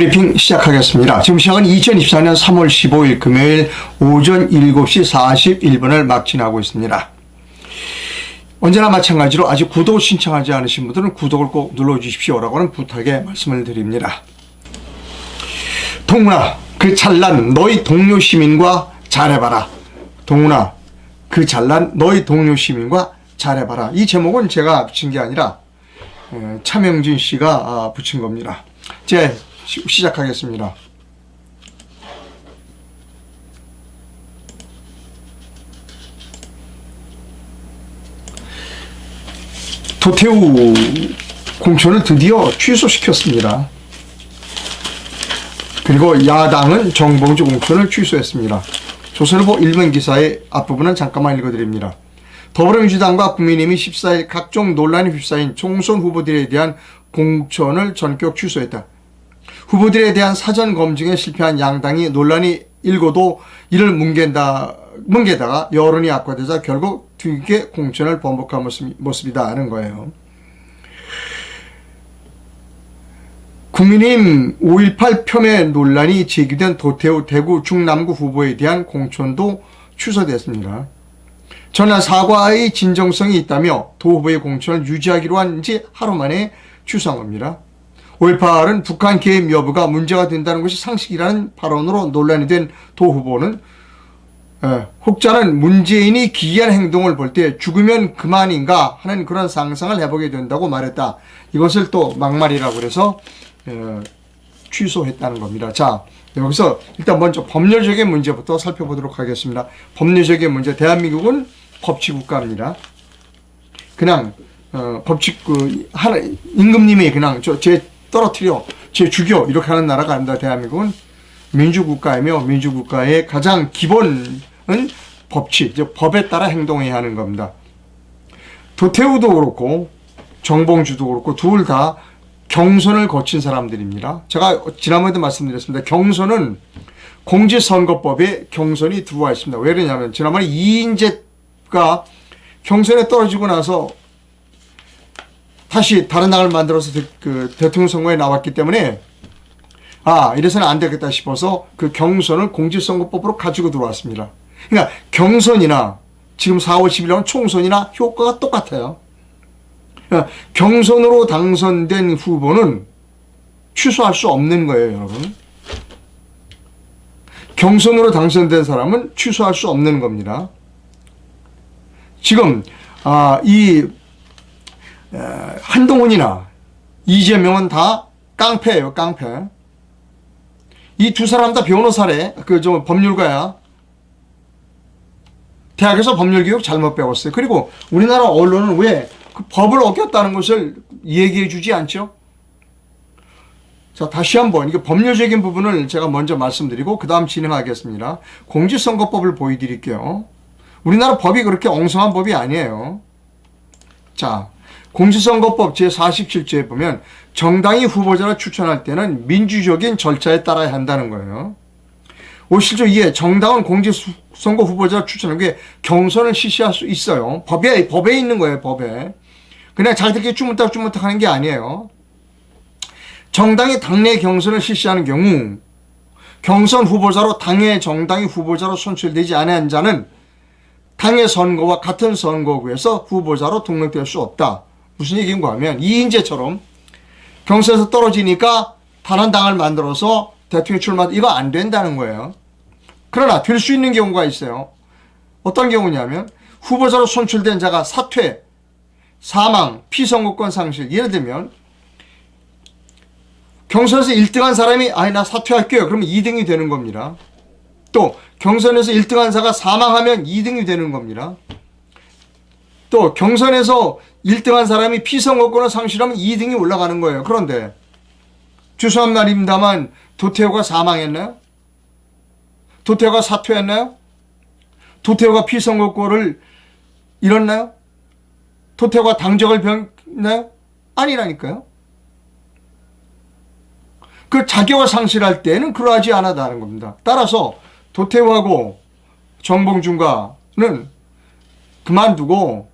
브리핑 시작하겠습니다. 지금 시각은 2024년 3월 15일 금요일 오전 7시 41분을 막 지나고 있습니다. 언제나 마찬가지로 아직 구독 신청하지 않으신 분들은 구독을 꼭 눌러주십시오라고는 부탁에 말씀을 드립니다. 동훈아, 그 잘난 너희 동료 시민과 잘해봐라. 동훈아, 그 잘난 너희 동료 시민과 잘해봐라. 이 제목은 제가 붙인 게 아니라 차명진 씨가 붙인 겁니다. 이제 시작하겠습니다. 도태우 공천을 드디어 취소시켰습니다. 그리고 야당은 정봉주 공천을 취소했습니다. 조선일보 1면 기사의 앞부분은 잠깐만 읽어드립니다. 더불어민주당과 국민의힘이 14일 각종 논란이 휩싸인 총선 후보들에 대한 공천을 전격 취소했다. 후보들에 대한 사전 검증에 실패한 양당이 논란이 일고도 이를 뭉개다가 여론이 악화되자 결국 뒤늦게 공천을 번복한 모습이다 하는 거예요. 국민의힘 5.18 폄훼 논란이 제기된 도태우 대구 중남구 후보에 대한 공천도 취소됐습니다. 전날 사과의 진정성이 있다며 도 후보의 공천을 유지하기로 한 지 하루 만에 취소한 겁니다. 5.18은 북한 개입 여부가 문제가 된다는 것이 상식이라는 발언으로 논란이 된 도 후보는 혹자는 문재인이 기이한 행동을 볼 때 죽으면 그만인가 하는 그런 상상을 해보게 된다고 말했다. 이것을 또 막말이라고 그래서 취소했다는 겁니다. 자, 여기서 일단 먼저 법률적인 문제부터 살펴보도록 하겠습니다. 법률적인 문제, 대한민국은 법치국가입니다. 그냥 하나 임금님이 그냥 제 떨어뜨려, 제 죽여 이렇게 하는 나라가 아닙니다. 대한민국은 민주국가이며 민주국가의 가장 기본은 법치, 즉 법에 따라 행동해야 하는 겁니다. 도태우도 그렇고 정봉주도 그렇고 둘 다 경선을 거친 사람들입니다. 제가 지난번에도 말씀드렸습니다. 경선은 공직선거법에 경선이 들어와 있습니다. 왜 그러냐면 지난번에 이인재가 경선에 떨어지고 나서 다시 다른 당을 만들어서 대통령 선거에 나왔기 때문에 이래서는 안 되겠다 싶어서 그 경선을 공직선거법으로 가지고 들어왔습니다. 그러니까 경선이나 지금 4월 10일 나온 총선이나 효과가 똑같아요. 그러니까 경선으로 당선된 후보는 취소할 수 없는 거예요, 여러분. 경선으로 당선된 사람은 취소할 수 없는 겁니다. 지금 한동훈이나 이재명은 다 깡패예요, 깡패. 이 두 사람 다 변호사래, 법률가야. 대학에서 법률교육 잘못 배웠어요. 그리고 우리나라 언론은 왜 그 법을 어겼다는 것을 얘기해 주지 않죠? 자, 다시 한번 이게 법률적인 부분을 제가 먼저 말씀드리고 그 다음 진행하겠습니다. 공직선거법을 보여드릴게요. 우리나라 법이 그렇게 엉성한 법이 아니에요. 자, 공직선거법 제47조에 보면 정당이 후보자를 추천할 때는 민주적인 절차에 따라야 한다는 거예요. 57조 2에 정당은 공직선거 후보자를 추천하는 게 경선을 실시할 수 있어요. 법에 있는 거예요, 법에. 그냥 자기들끼리 쭈문딱 하는 게 아니에요. 정당이 당내 경선을 실시하는 경우 경선 후보자로 당의 정당이 후보자로 선출되지 않은 자는 당의 선거와 같은 선거구에서 후보자로 등록될 수 없다. 무슨 얘기인가 하면 이인재처럼 경선에서 떨어지니까 다른 당을 만들어서 대통령 출마, 이거 안 된다는 거예요. 그러나 될 수 있는 경우가 있어요. 어떤 경우냐면 후보자로 선출된 자가 사퇴, 사망, 피선거권 상실. 예를 들면 경선에서 1등한 사람이 나 사퇴할게요. 그러면 2등이 되는 겁니다. 또 경선에서 1등한 자가 사망하면 2등이 되는 겁니다. 또 경선에서 1등한 사람이 피선거권을 상실하면 2등이 올라가는 거예요. 그런데 죄송한 말입니다만 도태우가 사망했나요? 도태우가 사퇴했나요? 도태우가 피선거권을 잃었나요? 도태우가 당적을 변했나요? 아니라니까요. 그 자격을 상실할 때는 그러하지 않았다는 겁니다. 따라서 도태우하고 정봉준과는 그만두고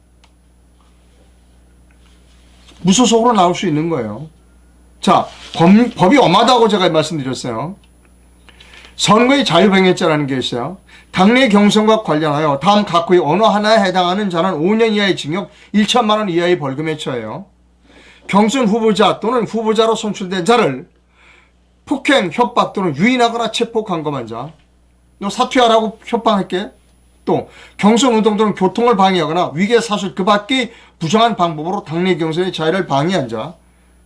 무소속으로 나올 수 있는 거예요. 자, 법이 엄하다고 제가 말씀드렸어요. 선거의 자유병행죄라는 게 있어요. 당내 경선과 관련하여 다음 각호의 어느 하나에 해당하는 자는 5년 이하의 징역 1천만 원 이하의 벌금에 처해요. 경선 후보자 또는 후보자로 선출된 자를 폭행, 협박 또는 유인하거나 체포 강금한 자, 너 사퇴하라고 협박할게. 또 경선 운동 또는 교통을 방해하거나 위계 사실 그 밖의 부정한 방법으로 당내 경선의 자유를 방해한 자.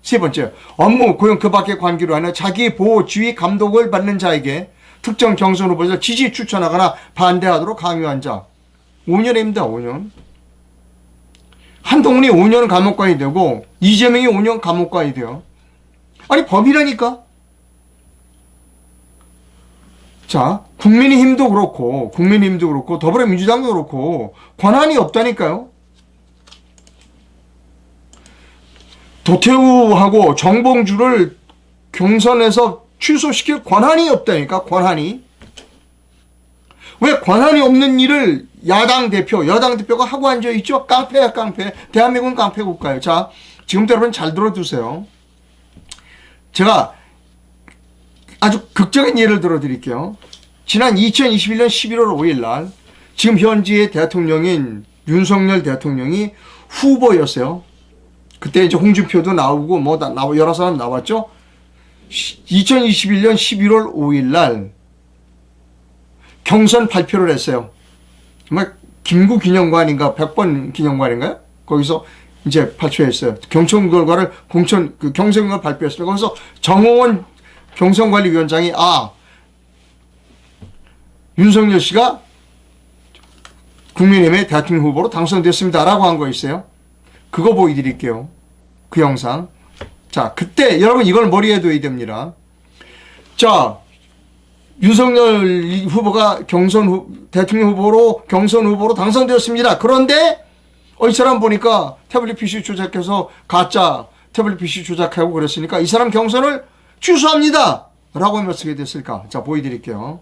세 번째, 업무, 고용 그 밖의 관계로 하여 자기 보호, 지휘, 감독을 받는 자에게 특정 경선 후보자를 지지, 추천하거나 반대하도록 강요한 자. 5년입니다. 5년. 한동훈이 5년 감옥관이 되고 이재명이 5년 감옥관이 돼요. 아니 법이라니까. 자, 국민의힘도 그렇고 더불어민주당도 그렇고 권한이 없다니까요. 도태우하고 정봉주를 경선에서 취소시킬 권한이 없다니까. 권한이. 왜 권한이 없는 일을 여당 대표가 하고 앉아있죠? 깡패야 깡패. 대한민국은 깡패 국가예요. 자, 지금부터 여러분 잘 들어두세요. 제가 아주 극적인 예를 들어드릴게요. 지난 2021년 11월 5일 날 지금 현재의 대통령인 윤석열 대통령이 후보였어요. 그때 이제 홍준표도 나오고 여러 사람 나왔죠. 2021년 11월 5일 날 경선 발표를 했어요. 정말 김구 기념관인가 100번 기념관인가요? 거기서 이제 발표했어요. 경선 결과를 경선 결과 발표했어요. 거기서 정홍원 경선관리위원장이 윤석열 씨가 국민의힘의 대통령 후보로 당선됐습니다 라고 한 거 있어요. 그거 보여드릴게요. 그 영상. 자, 그때 여러분 이걸 머리에 둬야 됩니다. 자, 윤석열 후보가 대통령 후보로 경선 후보로 당선되었습니다. 그런데 이 사람 보니까 태블릿 PC 조작해서 가짜 태블릿 PC 조작하고 그랬으니까 이 사람 경선을 취소합니다 라고 하면 어떻게 됐을까? 자, 보여드릴게요.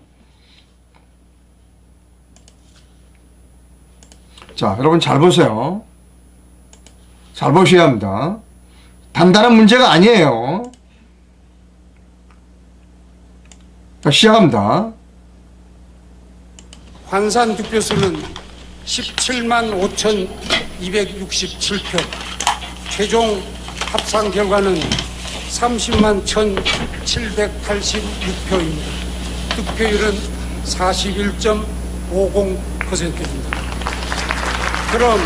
자, 여러분 잘 보세요. 잘 보셔야 합니다. 단단한 문제가 아니에요. 자, 시작합니다. 환산 득표수는 17만 5,267표, 최종 합산 결과는 30만 1,786표입니다. 득표율은 41.50%입니다. 그럼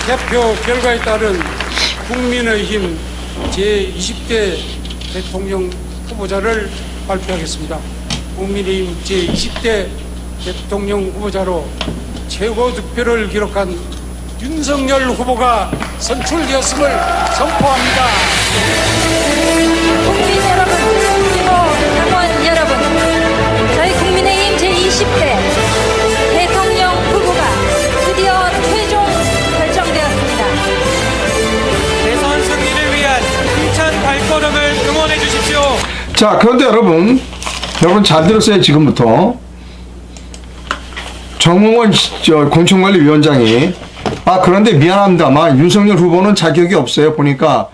개표 결과에 따른 국민의힘 제20대 대통령 후보자를 발표하겠습니다. 국민의힘 제20대 대통령 후보자로 최고 득표를 기록한 윤석열 후보가 선출되었음을 선포합니다. 국민 여러분, 그리고 당원 여러분, 저희 국민의힘 제20대 대통령 후보가 드디어 최종 결정되었습니다. 대선 승리를 위한 힘찬 발걸음을 응원해 주십시오. 자, 그런데 여러분 잘 들었어요. 지금부터 정홍원 공천관리위원장이 그런데 미안합니다만 윤석열 후보는 자격이 없어요. 보니까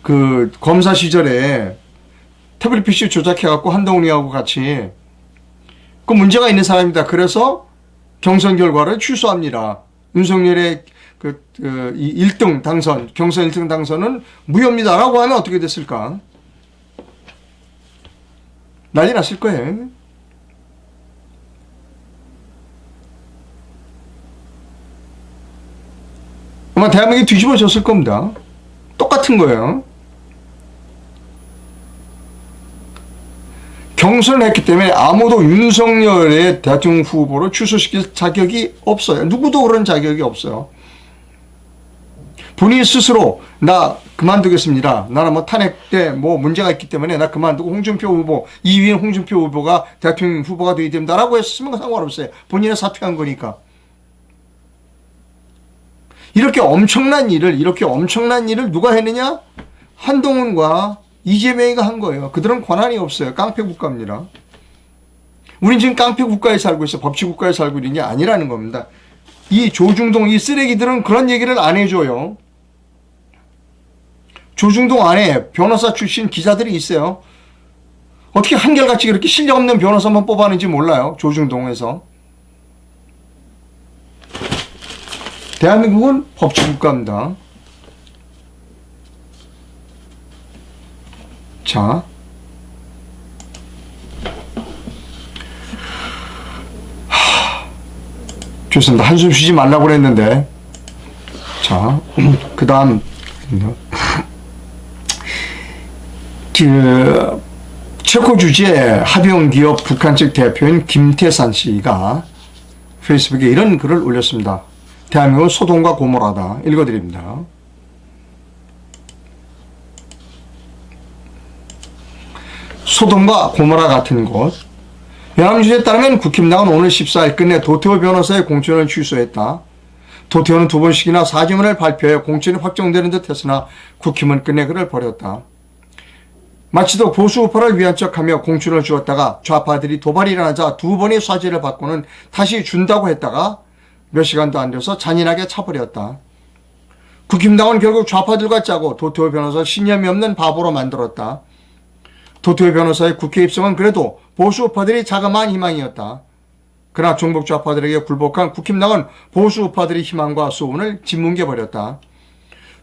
그 검사 시절에 태블릿 PC 조작해갖고 한동훈이하고 같이 그 문제가 있는 사람이다. 그래서 경선 결과를 취소합니다. 윤석열의 이 1등 당선, 경선 1등 당선은 무효입니다라고 하면 어떻게 됐을까? 난리 났을 거예요. 아마 대한민국이 뒤집어졌을 겁니다. 똑같은 거예요. 경선을 했기 때문에 아무도 윤석열의 대통령 후보를 취소시킬 자격이 없어요. 누구도 그런 자격이 없어요. 본인 스스로 나 그만두겠습니다. 나는 뭐 탄핵 때 뭐 문제가 있기 때문에 나 그만두고 홍준표 후보, 2위인 홍준표 후보가 대통령 후보가 되어야 된다라고 했으면 상관없어요. 본인이 사퇴한 거니까. 이렇게 엄청난 일을 누가 했느냐? 한동훈과 이재명이가 한 거예요. 그들은 권한이 없어요. 깡패 국가입니다. 우린 지금 깡패 국가에 살고 있어. 법치 국가에 살고 있는 게 아니라는 겁니다. 이 조중동 이 쓰레기들은 그런 얘기를 안 해줘요. 조중동 안에 변호사 출신 기자들이 있어요. 어떻게 한결같이 그렇게 실력 없는 변호사만 뽑아내는지 몰라요. 조중동에서. 대한민국은 법치국가입니다. 자, 좋습니다. 한숨 쉬지 말라고 그랬는데, 자, 그 다음 체코 주재 합병기업 북한 측 대표인 김태산 씨가 페이스북에 이런 글을 올렸습니다. 대한민국은 소돔과 고모라다. 읽어드립니다. 소돔과 고모라 같은 곳. 연합뉴스에 따르면 국힘당은 오늘 14일 끝내 도태호 변호사의 공천을 취소했다. 도태호는 두 번씩이나 사죄문을 발표해 공천이 확정되는 듯 했으나 국힘은 끝내 그를 버렸다. 마치도 보수 우파를 위한 척하며 공천을 주었다가 좌파들이 도발이 일어나자 두 번의 사죄를 받고는 다시 준다고 했다가 몇 시간도 안 돼서 잔인하게 차버렸다. 국힘당은 결국 좌파들과 짜고 도태호 변호사 신념이 없는 바보로 만들었다. 도태호 변호사의 국회 입성은 그래도 보수 우파들이 자그마한 희망이었다. 그러나 종북 좌파들에게 굴복한 국힘당은 보수 우파들의 희망과 소원을 짓뭉개버렸다.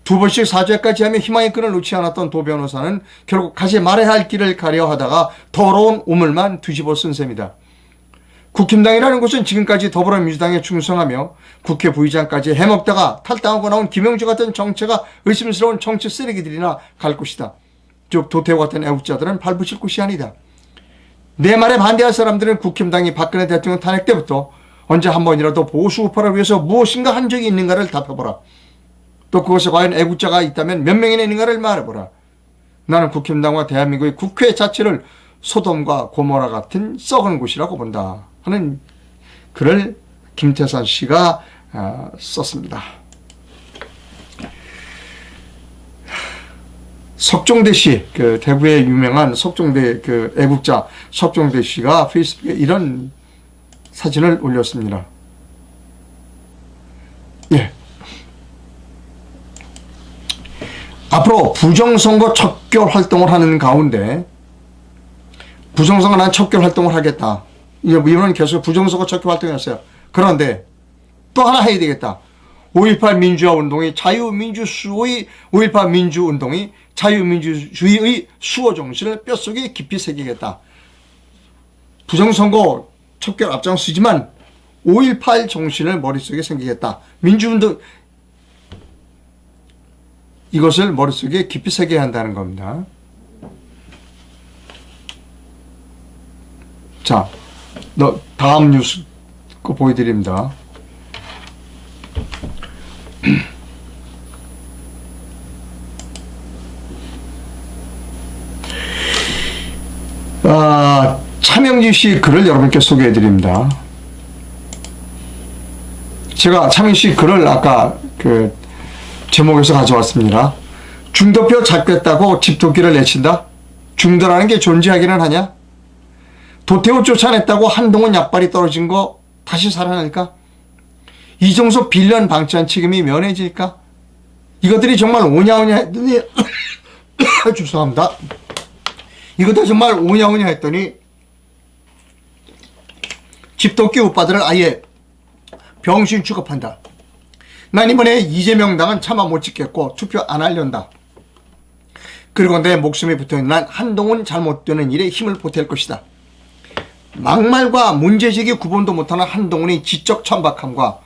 두 번씩 사죄까지 하며 희망의 끈을 놓지 않았던 도 변호사는 결국 가지 말아야 할 길을 가려 하다가 더러운 우물만 뒤집어 쓴 셈이다. 국힘당이라는 곳은 지금까지 더불어민주당에 충성하며 국회 부의장까지 해먹다가 탈당하고 나온 김영주 같은 정체가 의심스러운 정치 쓰레기들이나 갈 곳이다. 즉 도태호 같은 애국자들은 발붙일 곳이 아니다. 내 말에 반대할 사람들은 국힘당이 박근혜 대통령 탄핵 때부터 언제 한 번이라도 보수 우파를 위해서 무엇인가 한 적이 있는가를 답해보라. 또 그것에 과연 애국자가 있다면 몇 명이나 있는가를 말해보라. 나는 국힘당과 대한민국의 국회 자체를 소돔과 고모라 같은 썩은 곳이라고 본다 하는 글을 김태산 씨가 썼습니다. 석종대 씨, 그 대구의 유명한 석종대 그 애국자 석종대 씨가 페이스북에 이런 사진을 올렸습니다. 예. 앞으로 부정선거 척결 활동을 하는 가운데 부정선거 난 척결 활동을 하겠다. 이번은 계속 부정선거 척결 활동이었어요. 그런데 또 하나 해야 되겠다. 5.18 민주화 운동이 자유민주주의 5.18 민주운동이 자유민주주의의 수호 정신을 뼛속에 깊이 새기겠다. 부정선거 척결 앞장서지만 5.18 정신을 머릿속에 새기겠다. 민주운동 이것을 머릿속에 깊이 새겨야 한다는 겁니다. 자, 다음 뉴스 거 보여드립니다. 차명진 씨 글을 여러분께 소개해드립니다. 제가 차명진 씨 글을 아까 그 제목에서 가져왔습니다. 중도표 잡겠다고 집도끼를 내친다? 중도라는 게 존재하기는 하냐? 도태호 쫓아냈다고 한동훈 약발이 떨어진 거 다시 살아날까? 이종석 빌런 방치한 책임이 면해질까? 이것들이 정말 오냐오냐 했더니 죄송합니다. 이것들이 정말 오냐오냐 했더니 집도끼 오빠들을 아예 병신 취급한다. 난 이번에 이재명 당은 차마 못 지켰고 투표 안 하련다. 그리고 내 목숨이 붙어있는 난 한동훈 잘못되는 일에 힘을 보탤 것이다. 막말과 문제제기 구분도 못하는 한동훈의 지적 천박함과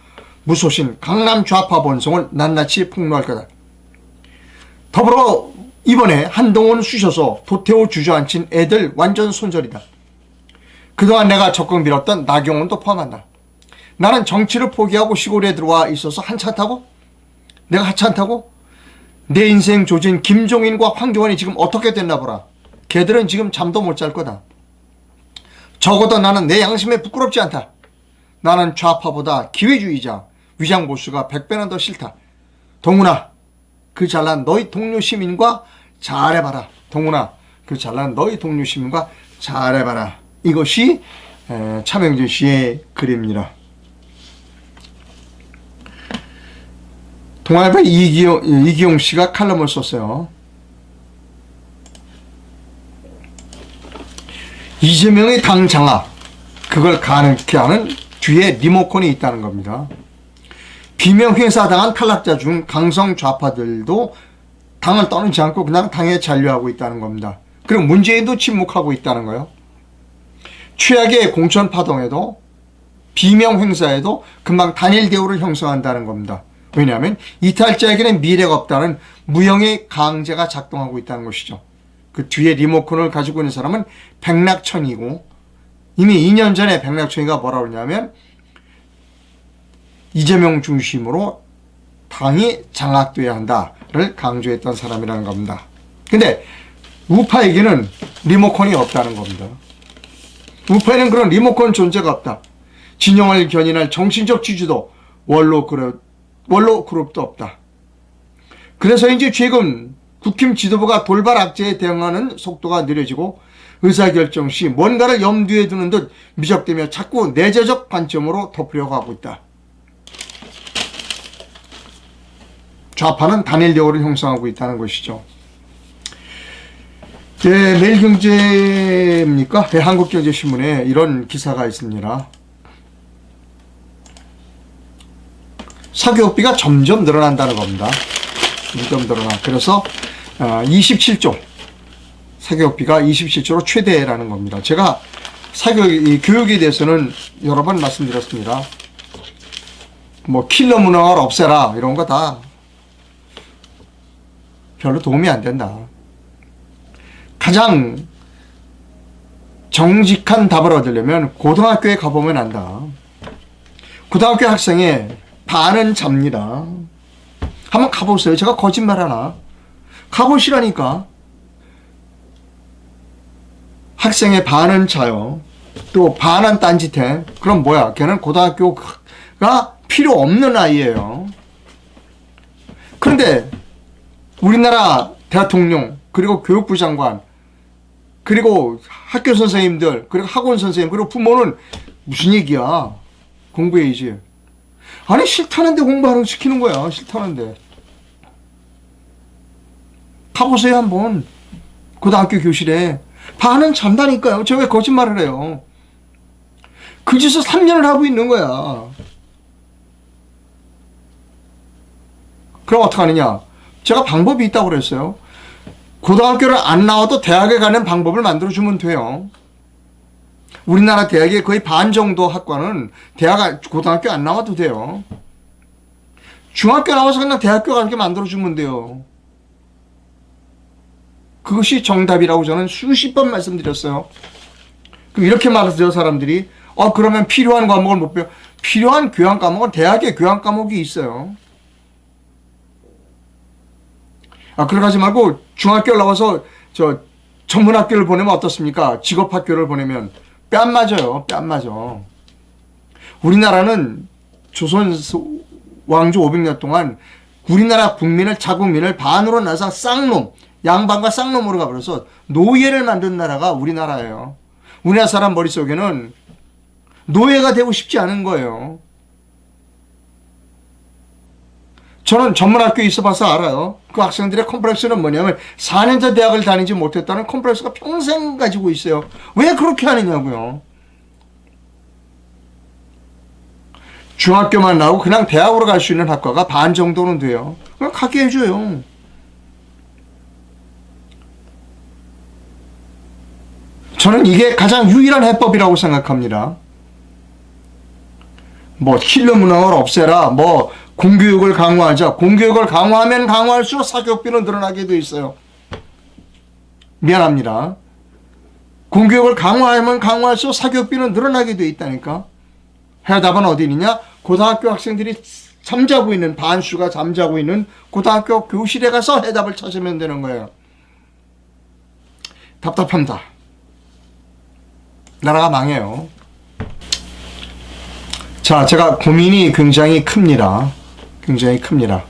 무소신 강남 좌파 본성을 낱낱이 폭로할 거다. 더불어 이번에 한동훈 쑤셔서 도태호 주저앉힌 애들 완전 손절이다. 그동안 내가 적극 밀었던 나경원도 포함한다. 나는 정치를 포기하고 시골에 들어와 있어서 한참타고? 내가 하찮다고? 내 인생 조진 김종인과 황교안이 지금 어떻게 됐나 보라. 걔들은 지금 잠도 못 잘 거다. 적어도 나는 내 양심에 부끄럽지 않다. 나는 좌파보다 기회주의자, 위장보수가 100배나 더 싫다. 동훈아, 그 잘난 너희 동료 시민과 잘해봐라. 동훈아, 그 잘난 너희 동료 시민과 잘해봐라. 이것이 차명진 씨의 글입니다. 동아일보 이기용 씨가 칼럼을 썼어요. 이재명의 당 장악, 그걸 가능케 하는 뒤에 리모컨이 있다는 겁니다. 비명 행사당한 탈락자 중 강성 좌파들도 당을 떠나지 않고 그냥 당에 잔류하고 있다는 겁니다. 그리고 문재인도 침묵하고 있다는 거예요. 최악의 공천 파동에도 비명 행사에도 금방 단일 대우를 형성한다는 겁니다. 왜냐하면 이탈자에게는 미래가 없다는 무형의 강제가 작동하고 있다는 것이죠. 그 뒤에 리모컨을 가지고 있는 사람은 백낙천이고, 이미 2년 전에 백낙천이가 뭐라고 그러냐면 이재명 중심으로 당이 장악돼야 한다를 강조했던 사람이라는 겁니다. 근데 우파에게는 리모컨이 없다는 겁니다. 우파에는 그런 리모컨 존재가 없다. 진영을 견인할 정신적 지주도 원로 그룹도 없다. 그래서 이제 최근 국힘 지도부가 돌발 악재에 대응하는 속도가 느려지고 의사결정 시 뭔가를 염두에 두는 듯 미적대며 자꾸 내재적 관점으로 덮으려고 하고 있다. 좌파는 단일 대우를 형성하고 있다는 것이죠. 매일경제입니까? 한국경제신문에 이런 기사가 있습니다. 사교육비가 점점 늘어난다는 겁니다. 점점 늘어나. 그래서 27조, 사교육비가 27조로 최대라는 겁니다. 제가 이 교육에 대해서는 여러 번 말씀드렸습니다. 뭐 킬러 문항을 없애라 이런 거 다 별로 도움이 안 된다. 가장 정직한 답을 얻으려면 고등학교에 가보면 안다. 고등학교 학생의 반은 잡니다. 한번 가보세요. 제가 거짓말 하나? 가보시라니까. 학생의 반은 자요. 또 반은 딴짓해. 그럼 뭐야? 걔는 고등학교가 필요 없는 아이예요. 그런데 우리나라 대통령, 그리고 교육부 장관, 그리고 학교 선생님들, 그리고 학원 선생님, 그리고 부모는 무슨 얘기야? 공부해야지. 아니 싫다는데 공부하라고 시키는 거야. 싫다는데. 가보세요 한번. 고등학교 교실에. 반은 잔다니까요. 제가 왜 거짓말을 해요. 그 짓을 3년을 하고 있는 거야. 그럼 어떡하느냐. 제가 방법이 있다고 그랬어요. 고등학교를 안 나와도 대학에 가는 방법을 만들어주면 돼요. 우리나라 대학의 거의 반 정도 학과는 고등학교 안 나와도 돼요. 중학교 나와서 그냥 대학교 가게 만들어주면 돼요. 그것이 정답이라고 저는 수십 번 말씀드렸어요. 그럼 이렇게 말하세요, 사람들이. 그러면 필요한 과목을 못 배워. 필요한 교양 과목은 대학에 교양 과목이 있어요. 그러고 하지 말고 중학교를 나와서 전문학교를 보내면 어떻습니까? 직업학교를 보내면 뺨 맞아요. 뺨 맞아. 우리나라는 조선 왕조 500년 동안 우리나라 자국민을 반으로 나서 쌍놈, 양반과 쌍놈으로 가버려서 노예를 만든 나라가 우리나라예요. 우리나라 사람 머릿속에는 노예가 되고 싶지 않은 거예요. 저는 전문학교에 있어봐서 알아요. 그 학생들의 컴플렉스는 뭐냐면 4년제 대학을 다니지 못했다는 컴플렉스가 평생 가지고 있어요. 왜 그렇게 하느냐고요. 중학교만 나오고 그냥 대학으로 갈 수 있는 학과가 반 정도는 돼요. 그럼 가게 해줘요. 저는 이게 가장 유일한 해법이라고 생각합니다. 뭐 킬러 문항을 없애라, 뭐 공교육을 강화하자. 공교육을 강화하면 강화할수록 사교육비는 늘어나게 돼 있어요. 미안합니다. 공교육을 강화하면 강화할수록 사교육비는 늘어나게 돼 있다니까. 해답은 어디 있느냐? 고등학교 학생들이 반수가 잠자고 있는 고등학교 교실에 가서 해답을 찾으면 되는 거예요. 답답합니다. 나라가 망해요. 자, 제가 고민이 굉장히 큽니다. 굉장히 큽니다.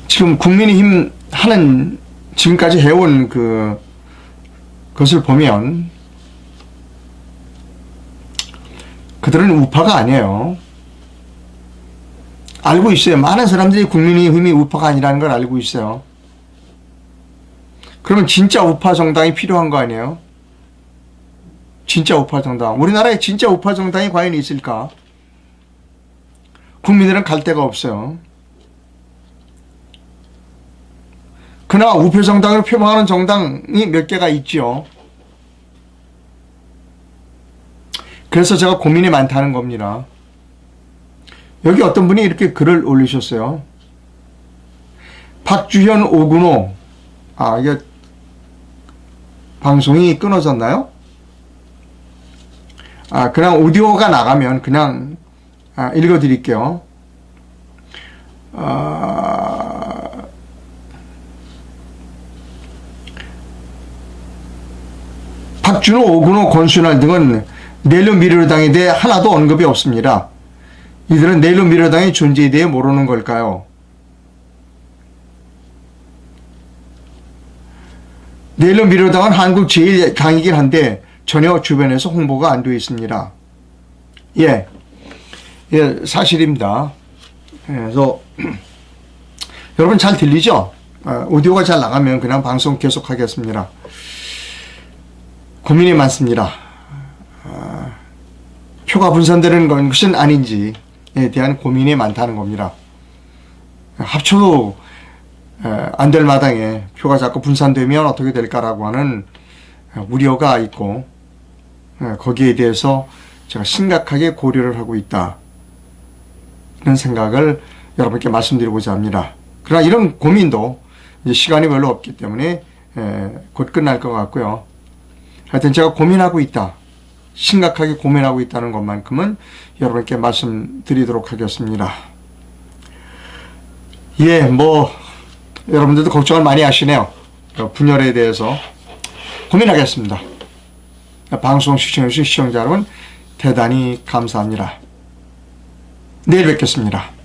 지금 국민의힘 지금까지 해온 그것을 보면 그들은 우파가 아니에요. 알고 있어요. 많은 사람들이 국민의힘이 우파가 아니라는 걸 알고 있어요. 그러면 진짜 우파 정당이 필요한 거 아니에요? 진짜 우파 정당. 우리나라에 진짜 우파 정당이 과연 있을까? 국민들은 갈 데가 없어요. 그나마 우표 정당을 표방하는 정당이 몇 개가 있죠. 그래서 제가 고민이 많다는 겁니다. 여기 어떤 분이 이렇게 글을 올리셨어요. 박주현 오근호. 이게 방송이 끊어졌나요? 그냥 오디오가 나가면 그냥 읽어드릴게요. 박준호, 오근호, 권순환 등은 내일로 미래당에 대해 하나도 언급이 없습니다. 이들은 내일로 미래당의 존재에 대해 모르는 걸까요? 내일로 미래당은 한국 제1당이긴 한데 전혀 주변에서 홍보가 안 되어 있습니다. 예, 사실입니다. 그래서 여러분 잘 들리죠? 오디오가 잘 나가면 그냥 방송 계속하겠습니다. 고민이 많습니다. 표가 분산되는 것은 아닌지에 대한 고민이 많다는 겁니다. 합쳐도 안 될 마당에 표가 자꾸 분산되면 어떻게 될까라고 하는 우려가 있고, 거기에 대해서 제가 심각하게 고려를 하고 있다, 이런 생각을 여러분께 말씀드리고자 합니다. 그러나 이런 고민도 이제 시간이 별로 없기 때문에 곧 끝날 것 같고요. 하여튼 제가 고민하고 있다, 심각하게 고민하고 있다는 것만큼은 여러분께 말씀드리도록 하겠습니다. 여러분들도 걱정을 많이 하시네요. 분열에 대해서 고민하겠습니다. 방송 시청해주신 시청자 여러분 대단히 감사합니다. 내일 뵙겠습니다.